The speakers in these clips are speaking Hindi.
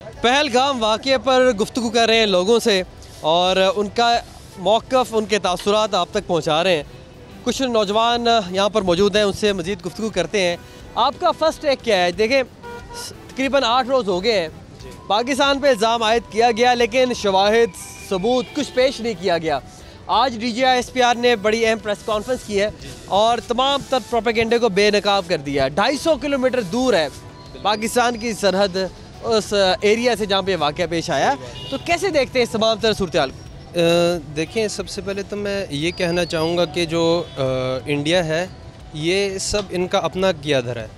पहलगाम वाक़ये पर गुफ्तगू कर रहे हैं लोगों से और उनका मौक़िफ़, उनके तासुरात आप तक पहुँचा रहे हैं। कुछ नौजवान यहाँ पर मौजूद हैं, उनसे मज़ीद गुफ्तगू करते हैं। आपका फ़र्स्ट टेक क्या है? देखें, तकरीबन 8 रोज़ हो गए हैं, पाकिस्तान पे इल्ज़ाम आयद किया गया लेकिन शवाहिद सबूत कुछ पेश नहीं किया गया। आज DGI-SPR ने बड़ी अहम प्रेस कॉन्फ्रेंस की है और तमाम तर प्रोपेगेंडे को बेनकाब कर दिया। 250 किलोमीटर दूर है पाकिस्तान की सरहद, उस एरिया से जहाँ पे वाक़या पेश आया। तो कैसे देखते हैं इस तमाम तरह सूरत हाल? देखें, सबसे पहले तो मैं ये कहना चाहूँगा कि जो इंडिया है ये सब इनका अपना किया धरा है।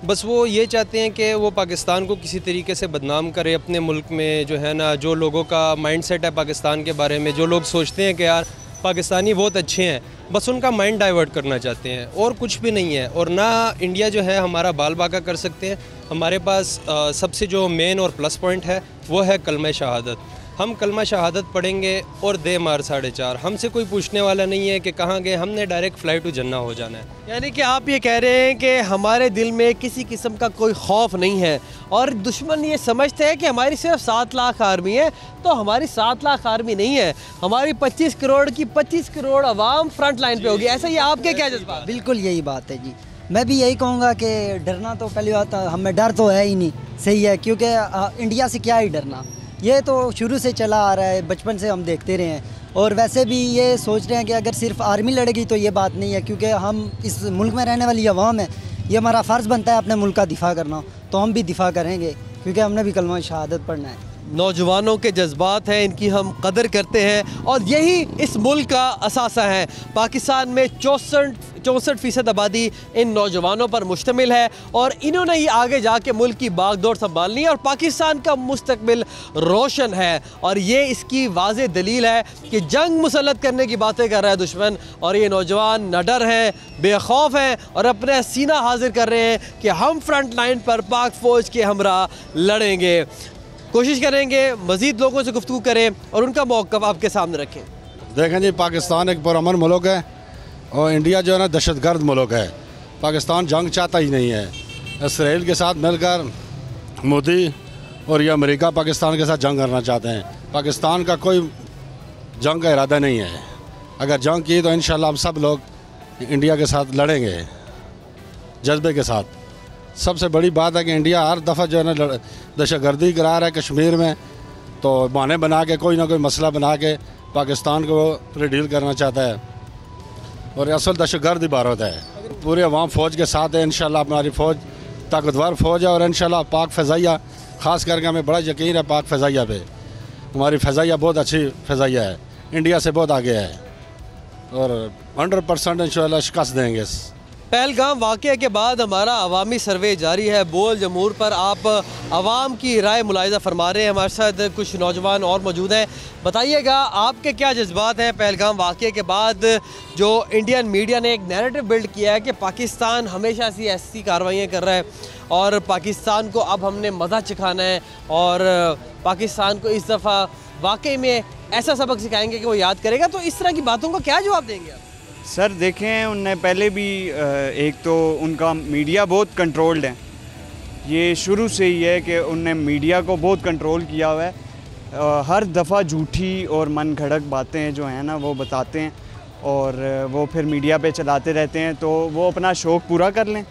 बस वो ये चाहते हैं कि वो पाकिस्तान को किसी तरीके से बदनाम करे अपने मुल्क में। जो है ना, जो लोगों का माइंडसेट है पाकिस्तान के बारे में, जो लोग सोचते हैं कि यार पाकिस्तानी बहुत अच्छे हैं, बस उनका माइंड डाइवर्ट करना चाहते हैं और कुछ भी नहीं है। और ना इंडिया जो है हमारा बाल बाका कर सकते हैं। हमारे पास सबसे जो मेन और प्लस पॉइंट है वो है कलमा शहादत। हम कलमा शहादत पढ़ेंगे और दे मार 4.5, हमसे कोई पूछने वाला नहीं है कि कहाँ गए, हमने डायरेक्ट फ़्लाइट टू जन्ना हो जाना है। यानी कि आप ये कह रहे हैं कि हमारे दिल में किसी किस्म का कोई खौफ नहीं है और दुश्मन ये समझते हैं कि हमारी सिर्फ 7 लाख आर्मी है। तो हमारी 7 लाख आर्मी नहीं है, हमारी 25 करोड़ की 25 करोड़ आवाम फ्रंट लाइन पे होगी। ऐसा ही आपके क्या जज्बात? बिल्कुल यही बात है जी। मैं भी यही कहूँगा कि डरना तो पहली बात हमें डर तो है ही नहीं, सही है, क्योंकि इंडिया से क्या ही डरना, ये तो शुरू से चला आ रहा है, बचपन से हम देखते रहे हैं। और वैसे भी ये सोच रहे हैं कि अगर सिर्फ आर्मी लड़ेगी तो ये बात नहीं है, क्योंकि हम इस मुल्क में रहने वाली अवाम है, ये हमारा फ़र्ज़ बनता है अपने मुल्क का दिफा करना, तो हम भी दिफा करेंगे क्योंकि हमने भी कलमा शहादत पढ़ना है। नौजवानों के जज्बात हैं, इनकी हम कदर करते हैं और यही इस मुल्क का असासा है। पाकिस्तान में 64% आबादी इन नौजवानों पर मुश्तमिल है और इन्होंने ही आगे जाके मुल्क की बागडोर संभालनी है और पाकिस्तान का मुस्तकबिल रोशन है। और ये इसकी वाज़ेह दलील है कि जंग मुसल्लत करने की बातें कर रहा है दुश्मन और ये नौजवान नडर हैं, बेखौफ हैं और अपने सीना हाजिर कर रहे हैं कि हम फ्रंट लाइन पर पाक फ़ौज के हमरा लड़ेंगे। कोशिश करेंगे मज़ीद लोगों से गुफ्तगू करें और उनका मौक़िफ़ आपके सामने रखें। देखें जी, पाकिस्तान एक पुरअमन मुल्क है और इंडिया जो है ना दहशतगर्द मुल्क है। पाकिस्तान जंग चाहता ही नहीं है। इसराइल के साथ मिलकर मोदी और ये अमेरिका पाकिस्तान के साथ जंग करना चाहते हैं। पाकिस्तान का कोई जंग का इरादा नहीं है। अगर जंग की तो इंशाल्लाह हम सब लोग इंडिया के साथ लड़ेंगे जज्बे के साथ। सबसे बड़ी बात है कि इंडिया हर दफ़ा जो है ना दहशतगर्दी करा रहा है कश्मीर में, तो बहाने बना के कोई ना कोई मसला बना के पाकिस्तान को रिडील करना चाहता है और असल दहशतगर्द इबारत है। पूरे अवाम फ़ौज के साथ है। इंशाल्लाह हमारी फ़ौज ताकतवर फ़ौज है और इंशाल्लाह पाक फ़ज़ाइया, ख़ास करके हमें बड़ा यकीन है पाक फ़ज़ाइया पे। हमारी फ़ज़ाइया बहुत अच्छी फ़ज़ाइया है, इंडिया से बहुत आगे है और 100% इंशाल्लाह शिकस्त देंगे। पहलगाम वाक़ये के बाद हमारा अवामी सर्वे जारी है। बोल जमहूर पर आप आवाम की राय मुलाहिज़ा फरमा रहे हैं। हमारे साथ कुछ नौजवान और मौजूद हैं। बताइएगा आपके क्या जज्बात हैं पहलगाम वाक़ये के बाद? जो इंडियन मीडिया ने एक नैरेटिव बिल्ड किया है कि पाकिस्तान हमेशा से ऐसी कार्रवाइयाँ कर रहा है और पाकिस्तान को अब हमने मज़ा चखाना है और पाकिस्तान को इस दफ़ा वाकई में ऐसा सबक सिखाएंगे कि वो याद करेगा। तो इस तरह की बातों का क्या जवाब देंगे आप? सर देखें, उनने पहले भी एक तो उनका मीडिया बहुत कंट्रोल्ड है। ये शुरू से ही है कि उनने मीडिया को बहुत कंट्रोल किया हुआ है। हर दफ़ा झूठी और मन घड़क बातें जो हैं ना वो बताते हैं और वो फिर मीडिया पे चलाते रहते हैं, तो वो अपना शौक़ पूरा कर लें,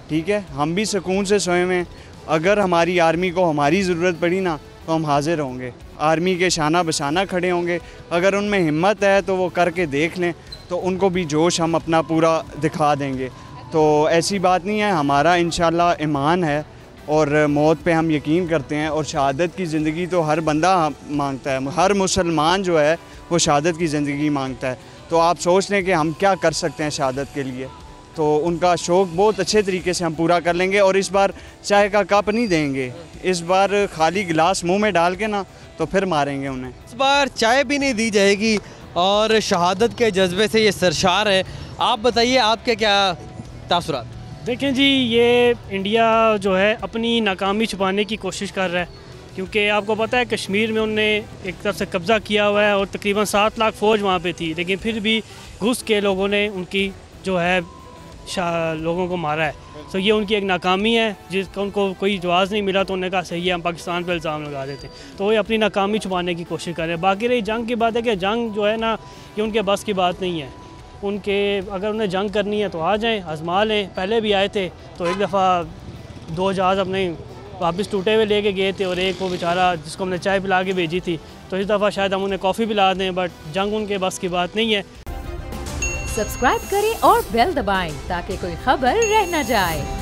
ठीक है। हम भी सुकून से सोए में, अगर हमारी आर्मी को हमारी ज़रूरत पड़ी ना तो हम हाजिर होंगे, आर्मी के शाना बशाना खड़े होंगे। अगर उनमें हिम्मत है तो वो करके देख लें, तो उनको भी जोश हम अपना पूरा दिखा देंगे। तो ऐसी बात नहीं है, हमारा इंशाल्लाह ईमान है और मौत पे हम यकीन करते हैं और शहादत की ज़िंदगी तो हर बंदा मांगता है, हर मुसलमान जो है वो शहादत की ज़िंदगी मांगता है। तो आप सोच लें कि हम क्या कर सकते हैं शहादत के लिए, तो उनका शौक़ बहुत अच्छे तरीके से हम पूरा कर लेंगे। और इस बार चाय का कप नहीं देंगे, इस बार खाली गिलास मुँह में डाल के ना तो फिर मारेंगे उन्हें। इस बार चाय भी नहीं दी जाएगी और शहादत के जज्बे से ये सरशार है। आप बताइए आपके क्या तासुरात? देखें जी, ये इंडिया जो है अपनी नाकामी छुपाने की कोशिश कर रहा है, क्योंकि आपको पता है कश्मीर में उन्होंने एक तरफ से कब्ज़ा किया हुआ है और तकरीबन 7 लाख फ़ौज वहाँ पे थी, लेकिन फिर भी घुस के लोगों ने उनकी जो है लोगों को मारा है। तो ये उनकी एक नाकामी है, जिसका उनको कोई जवाब नहीं मिला तो उन्होंने कहा सही है हम पाकिस्तान पर इल्ज़ाम लगा देते हैं। तो वो अपनी नाकामी छुपाने की कोशिश कर रहे हैं। बाकी रही जंग की बात है कि जंग जो है ना, ये उनके बस की बात नहीं है। उनके अगर उन्हें जंग करनी है तो आ जाएँ, आजमा लें। पहले भी आए थे तो एक दफ़ा 2 जहाज़ अपने वापस टूटे हुए लेके गए थे, और एक वो बेचारा जिसको हमने चाय पिला के भेजी थी, तो इस दफ़ा शायद हम उन्हें कॉफ़ी पिला दें, बट जंग उनके बस की बात नहीं है। सब्सक्राइब करें और बेल दबाएं ताकि कोई खबर रह न जाए।